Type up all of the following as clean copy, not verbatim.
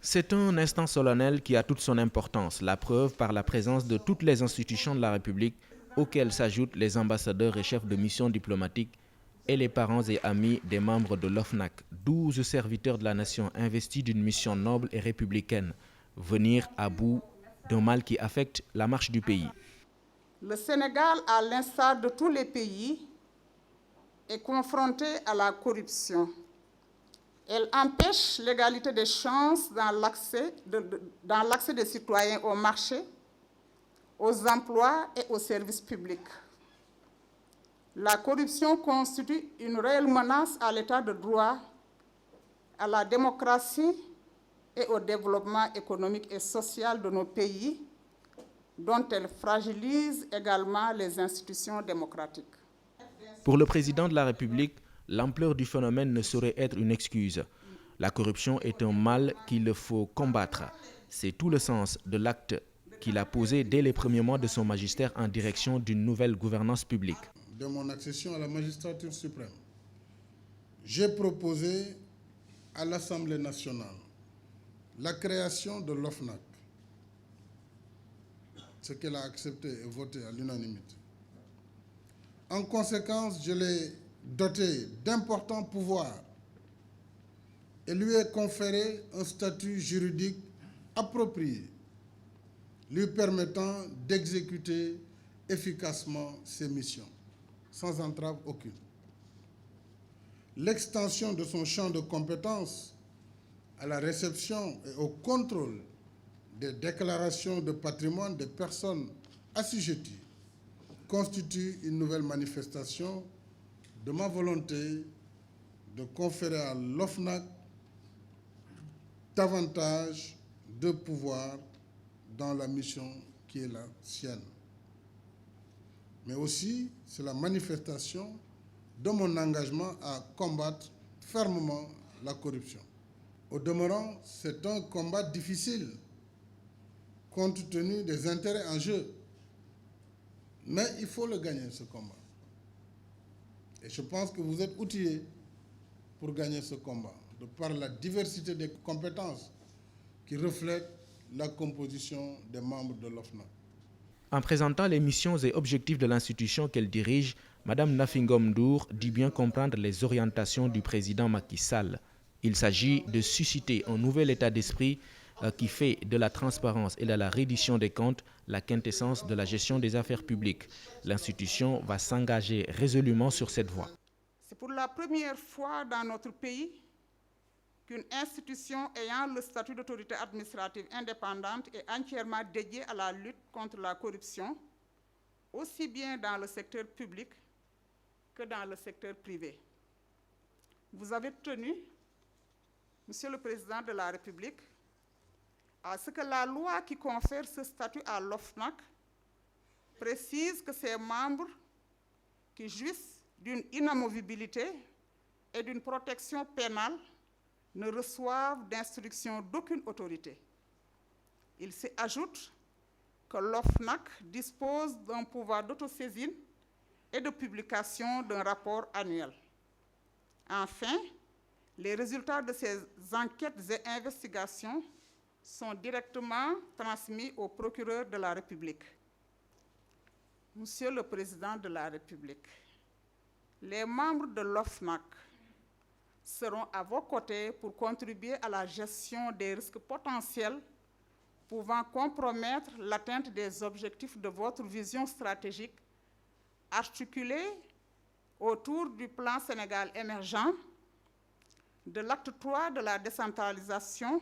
C'est un instant solennel qui a toute son importance, la preuve par la présence de toutes les institutions de la République, auxquelles s'ajoutent les ambassadeurs et chefs de mission diplomatique et les parents et amis des membres de l'OFNAC, 12 serviteurs de la nation investis d'une mission noble et républicaine, venir à bout d'un mal qui affecte la marche du pays. Le Sénégal, à l'instar de tous les pays, est confronté à la corruption. Elle empêche l'égalité des chances dans l'accès des citoyens au marché, aux emplois et aux services publics. La corruption constitue une réelle menace à l'état de droit, à la démocratie et au développement économique et social de nos pays, dont elle fragilise également les institutions démocratiques. Pour le président de la République, l'ampleur du phénomène ne saurait être une excuse. La corruption est un mal qu'il faut combattre. C'est tout le sens de l'acte qu'il a posé dès les premiers mois de son magistère en direction d'une nouvelle gouvernance publique. De mon accession à la magistrature suprême, j'ai proposé à l'Assemblée nationale la création de l'OFNAC, ce qu'elle a accepté et voté à l'unanimité. En conséquence, je l'ai doté d'importants pouvoirs et lui ai conféré un statut juridique approprié, lui permettant d'exécuter efficacement ses missions, sans entrave aucune. L'extension de son champ de compétences à la réception et au contrôle des déclarations de patrimoine des personnes assujetties constitue une nouvelle manifestation de ma volonté de conférer à l'OFNAC davantage de pouvoir dans la mission qui est la sienne. Mais aussi, c'est la manifestation de mon engagement à combattre fermement la corruption. Au demeurant, c'est un combat difficile, compte tenu des intérêts en jeu. Mais il faut le gagner, ce combat. Et je pense que vous êtes outillés pour gagner ce combat, de par la diversité des compétences qui reflètent la composition des membres de l'OFNAC. En présentant les missions et objectifs de l'institution qu'elle dirige, Mme Nafi Ngom Ndour dit bien comprendre les orientations du président Macky Sall. Il s'agit de susciter un nouvel état d'esprit qui fait de la transparence et de la reddition des comptes la quintessence de la gestion des affaires publiques. L'institution va s'engager résolument sur cette voie. C'est pour la première fois dans notre pays qu'une institution ayant le statut d'autorité administrative indépendante est entièrement dédiée à la lutte contre la corruption, aussi bien dans le secteur public que dans le secteur privé. Vous avez tenu, Monsieur le Président de la République, à ce que la loi qui confère ce statut à l'OFNAC précise que ses membres qui jouissent d'une inamovibilité et d'une protection pénale ne reçoivent d'instruction d'aucune autorité. Il s'y ajoute que l'OFNAC dispose d'un pouvoir d'autosaisine et de publication d'un rapport annuel. Enfin, les résultats de ces enquêtes et investigations sont directement transmis au procureur de la République. Monsieur le Président de la République, les membres de l'OFNAC seront à vos côtés pour contribuer à la gestion des risques potentiels pouvant compromettre l'atteinte des objectifs de votre vision stratégique articulée autour du plan Sénégal émergent, de l'acte 3 de la décentralisation,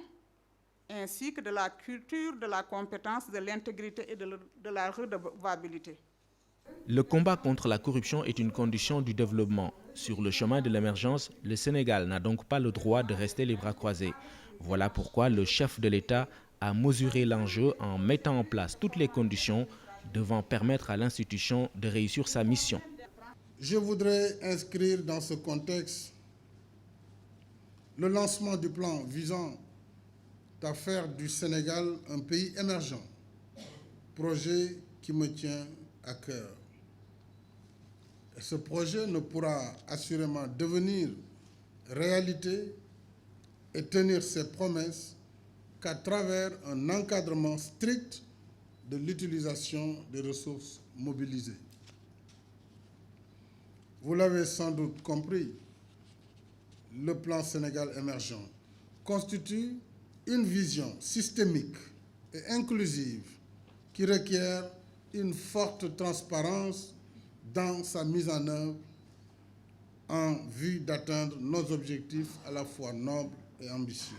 ainsi que de la culture de la compétence, de l'intégrité et de la redevabilité. Le combat contre la corruption est une condition du développement. Sur le chemin de l'émergence, le Sénégal n'a donc pas le droit de rester les bras croisés. Voilà pourquoi le chef de l'État a mesuré l'enjeu en mettant en place toutes les conditions devant permettre à l'institution de réussir sa mission. Je voudrais inscrire dans ce contexte le lancement du plan visant à faire du Sénégal un pays émergent, projet qui me tient à cœur. Et ce projet ne pourra assurément devenir réalité et tenir ses promesses qu'à travers un encadrement strict de l'utilisation des ressources mobilisées. Vous l'avez sans doute compris, le plan Sénégal émergent constitue une vision systémique et inclusive qui requiert une forte transparence dans sa mise en œuvre en vue d'atteindre nos objectifs à la fois nobles et ambitieux.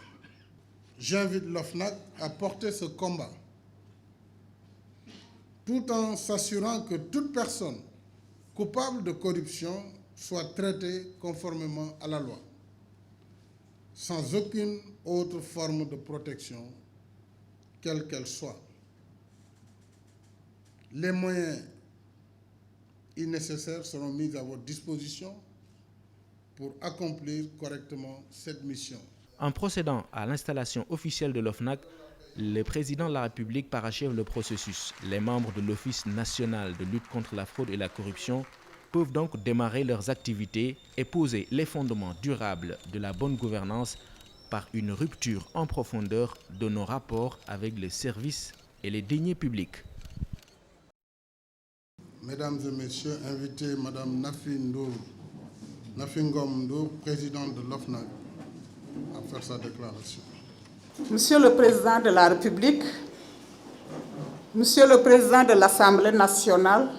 J'invite l'OFNAC à porter ce combat tout en s'assurant que toute personne coupable de corruption soit traitée conformément à la loi, sans aucune autre forme de protection, quelle qu'elle soit. Les moyens nécessaires seront mis à votre disposition pour accomplir correctement cette mission. En procédant à l'installation officielle de l'OFNAC, le président de la République parachève le processus. Les membres de l'Office national de lutte contre la fraude et la corruption peuvent donc démarrer leurs activités et poser les fondements durables de la bonne gouvernance par une rupture en profondeur de nos rapports avec les services et les deniers publics. Mesdames et messieurs, invitez Madame Nafingom Ndour, présidente de l'OFNAC, à faire sa déclaration. Monsieur le Président de la République, Monsieur le Président de l'Assemblée nationale,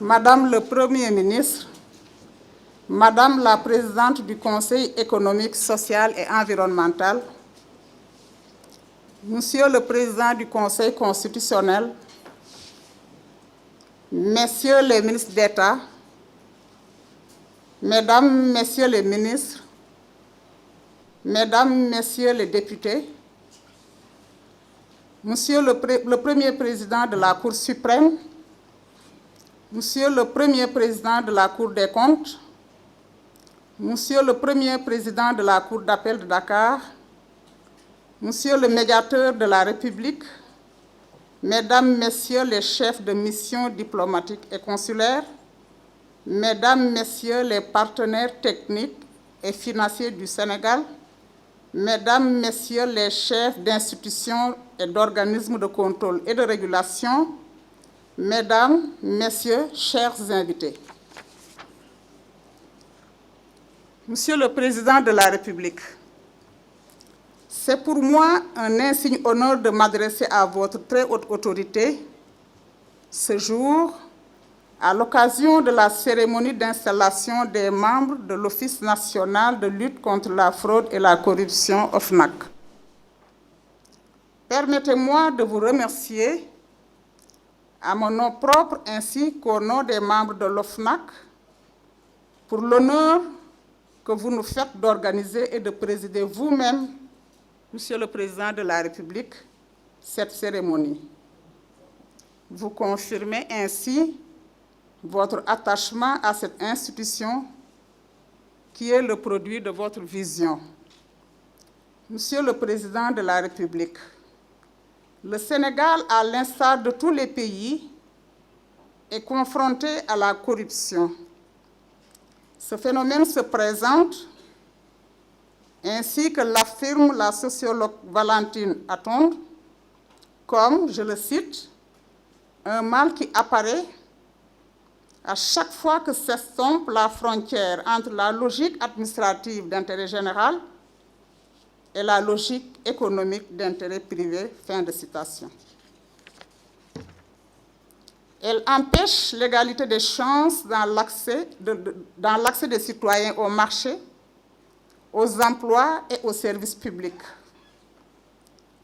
Madame le Premier ministre, Madame la Présidente du Conseil économique, social et environnemental, Monsieur le Président du Conseil constitutionnel, Messieurs les ministres d'État, Mesdames, Messieurs les ministres, Mesdames, Messieurs les députés, Monsieur le Premier Président de la Cour suprême, Monsieur le Premier Président de la Cour des comptes, Monsieur le Premier Président de la Cour d'appel de Dakar, Monsieur le Médiateur de la République, Mesdames, Messieurs les chefs de mission diplomatiques et consulaires, Mesdames, Messieurs les partenaires techniques et financiers du Sénégal, Mesdames, Messieurs les chefs d'institutions et d'organismes de contrôle et de régulation, Mesdames, Messieurs, chers invités. Monsieur le Président de la République, c'est pour moi un insigne honneur de m'adresser à votre très haute autorité ce jour à l'occasion de la cérémonie d'installation des membres de l'Office national de lutte contre la fraude et la corruption OFNAC. Permettez-moi de vous remercier à mon nom propre ainsi qu'au nom des membres de l'OFNAC pour l'honneur que vous nous faites d'organiser et de présider vous-même, Monsieur le Président de la République, cette cérémonie. Vous confirmez ainsi votre attachement à cette institution qui est le produit de votre vision. Monsieur le Président de la République, le Sénégal, à l'instar de tous les pays, est confronté à la corruption. Ce phénomène se présente, ainsi que l'affirme la sociologue Valentine Atonde, comme, je le cite, un mal qui apparaît à chaque fois que s'estompe la frontière entre la logique administrative d'intérêt général et la logique économique d'intérêt privé. Fin de citation. Elle empêche l'égalité des chances dans l'accès des citoyens au marché, aux emplois et aux services publics.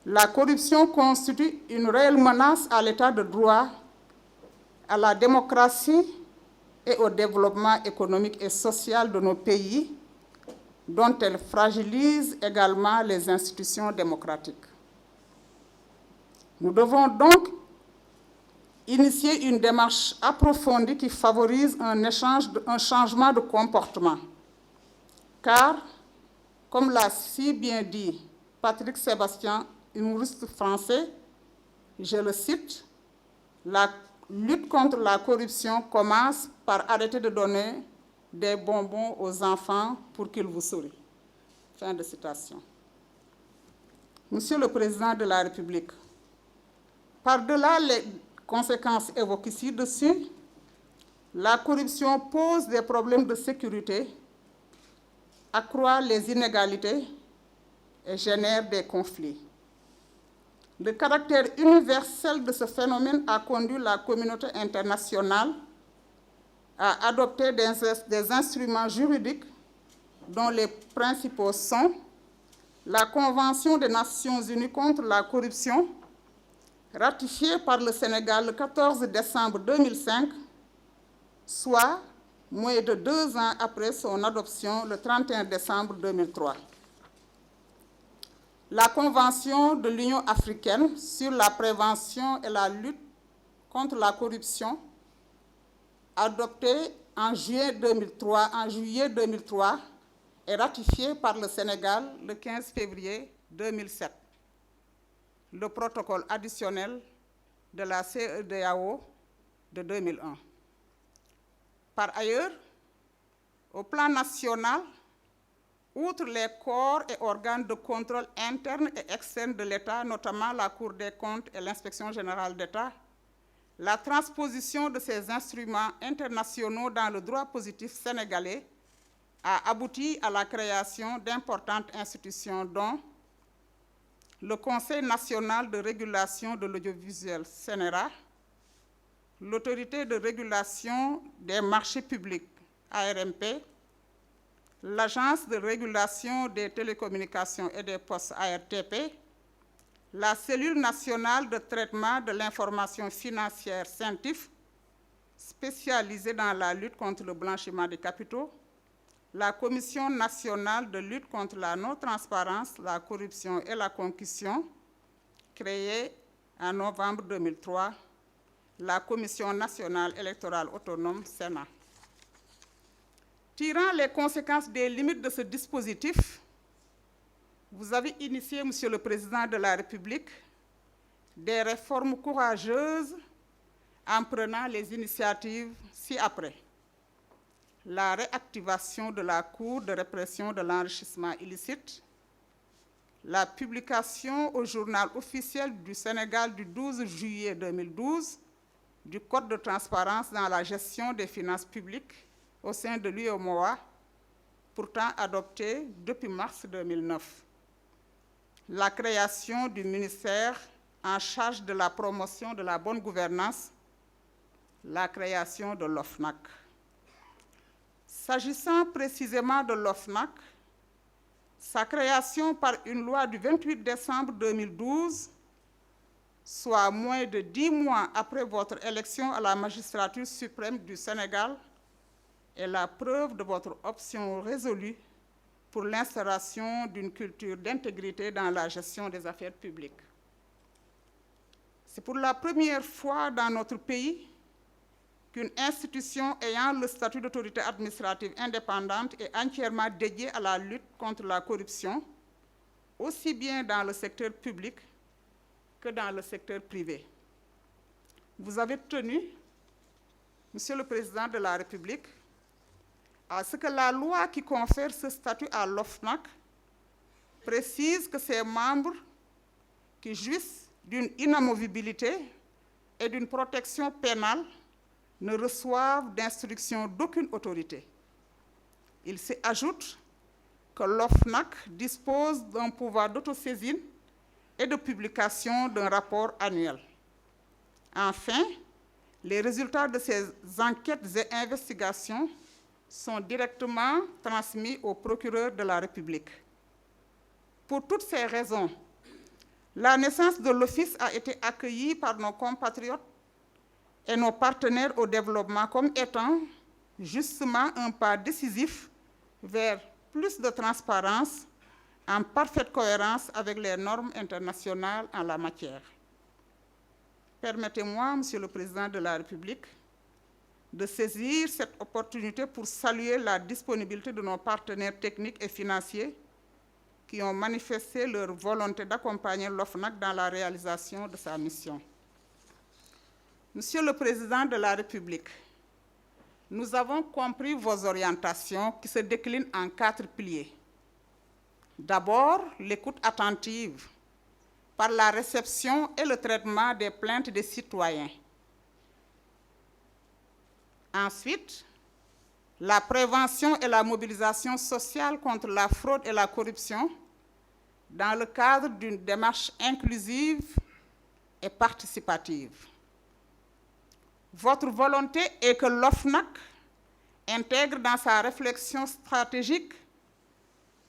La corruption constitue une réelle menace à l'état de droit, à la démocratie et au développement économique et social de nos pays, dont elle fragilise également les institutions démocratiques. Nous devons donc initier une démarche approfondie qui favorise un changement de comportement. Car, comme l'a si bien dit Patrick Sébastien, humoriste français, je le cite, « La lutte contre la corruption commence par arrêter de donner des bonbons aux enfants pour qu'ils vous sourient. » Fin de citation. Monsieur le Président de la République, par-delà les conséquences évoquées ci-dessus, la corruption pose des problèmes de sécurité, accroît les inégalités et génère des conflits. Le caractère universel de ce phénomène a conduit la communauté internationale à adopter des instruments juridiques dont les principaux sont la Convention des Nations Unies contre la corruption, ratifiée par le Sénégal le 14 décembre 2005, soit moins de 2 ans après son adoption le 31 décembre 2003. La Convention de l'Union africaine sur la prévention et la lutte contre la corruption, adoptée en juillet 2003, est ratifiée par le Sénégal le 15 février 2007. Le protocole additionnel de la CEDEAO de 2001. Par ailleurs, au plan national, outre les corps et organes de contrôle interne et externe de l'État, notamment la Cour des comptes et l'Inspection générale d'État, la transposition de ces instruments internationaux dans le droit positif sénégalais a abouti à la création d'importantes institutions dont le Conseil national de régulation de l'audiovisuel CNRA, l'Autorité de régulation des marchés publics ARMP, l'Agence de régulation des télécommunications et des postes ARTP, la Cellule nationale de traitement de l'information financière CENTIF, spécialisée dans la lutte contre le blanchiment des capitaux, la Commission nationale de lutte contre la non-transparence, la corruption et la concussion, créée en novembre 2003, la Commission nationale électorale autonome, Sénat. Tirant les conséquences des limites de ce dispositif, vous avez initié, Monsieur le Président de la République, des réformes courageuses en prenant les initiatives ci-après. La réactivation de la Cour de répression de l'enrichissement illicite, la publication au journal officiel du Sénégal du 12 juillet 2012 du Code de transparence dans la gestion des finances publiques au sein de l'UEMOA, pourtant adopté depuis mars 2009. La création du ministère en charge de la promotion de la bonne gouvernance, la création de l'OFNAC. S'agissant précisément de l'OFNAC, sa création par une loi du 28 décembre 2012, soit moins de 10 mois après votre élection à la magistrature suprême du Sénégal, est la preuve de votre option résolue pour l'instauration d'une culture d'intégrité dans la gestion des affaires publiques. C'est pour la première fois dans notre pays qu'une institution ayant le statut d'autorité administrative indépendante est entièrement dédiée à la lutte contre la corruption, aussi bien dans le secteur public que dans le secteur privé. Vous avez tenu, Monsieur le Président de la République, à ce que la loi qui confère ce statut à l'OFNAC précise que ses membres qui jouissent d'une inamovibilité et d'une protection pénale ne reçoivent d'instruction d'aucune autorité. Il s'y ajoute que l'OFNAC dispose d'un pouvoir d'autosaisine et de publication d'un rapport annuel. Enfin, les résultats de ces enquêtes et investigations sont directement transmis au procureur de la République. Pour toutes ces raisons, la naissance de l'Office a été accueillie par nos compatriotes et nos partenaires au développement comme étant justement un pas décisif vers plus de transparence en parfaite cohérence avec les normes internationales en la matière. Permettez-moi, Monsieur le Président de la République, de saisir cette opportunité pour saluer la disponibilité de nos partenaires techniques et financiers qui ont manifesté leur volonté d'accompagner l'OFNAC dans la réalisation de sa mission. Monsieur le Président de la République, nous avons compris vos orientations qui se déclinent en 4 piliers. D'abord, l'écoute attentive par la réception et le traitement des plaintes des citoyens. Ensuite, la prévention et la mobilisation sociale contre la fraude et la corruption dans le cadre d'une démarche inclusive et participative. Votre volonté est que l'OFNAC intègre dans sa réflexion stratégique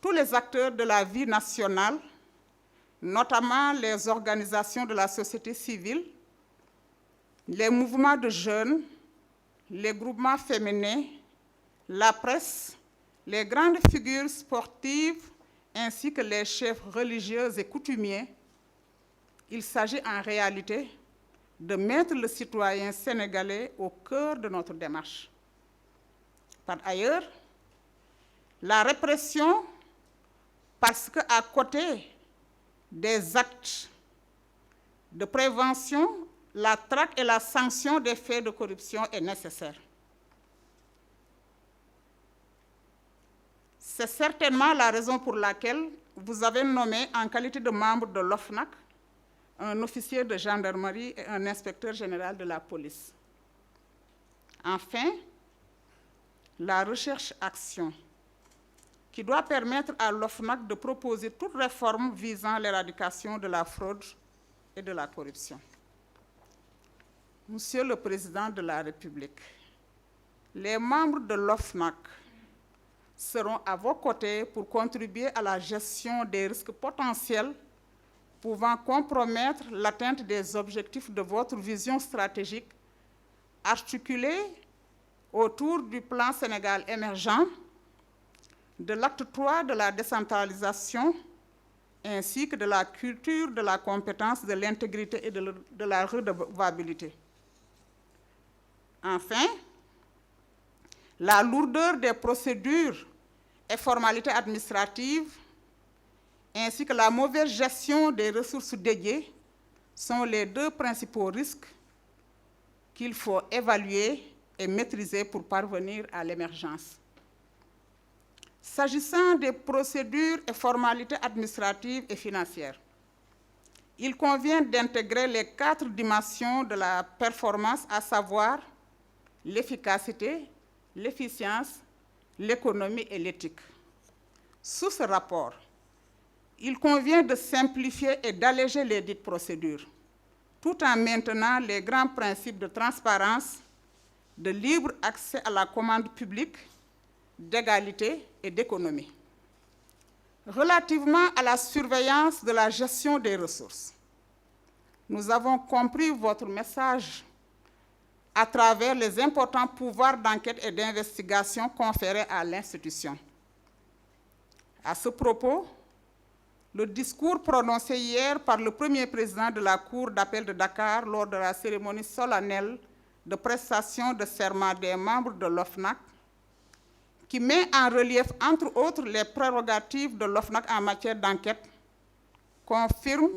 tous les acteurs de la vie nationale, notamment les organisations de la société civile, les mouvements de jeunes, les groupements féminins, la presse, les grandes figures sportives, ainsi que les chefs religieux et coutumiers. Il s'agit en réalité de mettre le citoyen sénégalais au cœur de notre démarche. Par ailleurs, la répression, parce qu'à côté des actes de prévention, la traque et la sanction des faits de corruption est nécessaire. C'est certainement la raison pour laquelle vous avez nommé en qualité de membre de l'OFNAC un officier de gendarmerie et un inspecteur général de la police. Enfin, la recherche-action, qui doit permettre à l'OFNAC de proposer toute réforme visant l'éradication de la fraude et de la corruption. Monsieur le Président de la République, les membres de l'OFNAC seront à vos côtés pour contribuer à la gestion des risques potentiels pouvant compromettre l'atteinte des objectifs de votre vision stratégique articulée autour du plan Sénégal émergent, de l'acte 3 de la décentralisation, ainsi que de la culture de la compétence, de l'intégrité et de la redevabilité. Enfin, la lourdeur des procédures et formalités administratives, ainsi que la mauvaise gestion des ressources dédiées, sont les deux principaux risques qu'il faut évaluer et maîtriser pour parvenir à l'émergence. S'agissant des procédures et formalités administratives et financières, il convient d'intégrer les 4 dimensions de la performance, à savoir l'efficacité, l'efficience, l'économie et l'éthique. Sous ce rapport, il convient de simplifier et d'alléger les dites procédures, tout en maintenant les grands principes de transparence, de libre accès à la commande publique, d'égalité et d'économie. Relativement à la surveillance de la gestion des ressources, nous avons compris votre message à travers les importants pouvoirs d'enquête et d'investigation conférés à l'institution. À ce propos, le discours prononcé hier par le premier président de la Cour d'appel de Dakar lors de la cérémonie solennelle de prestation de serment des membres de l'OFNAC, qui met en relief, entre autres, les prérogatives de l'OFNAC en matière d'enquête, confirme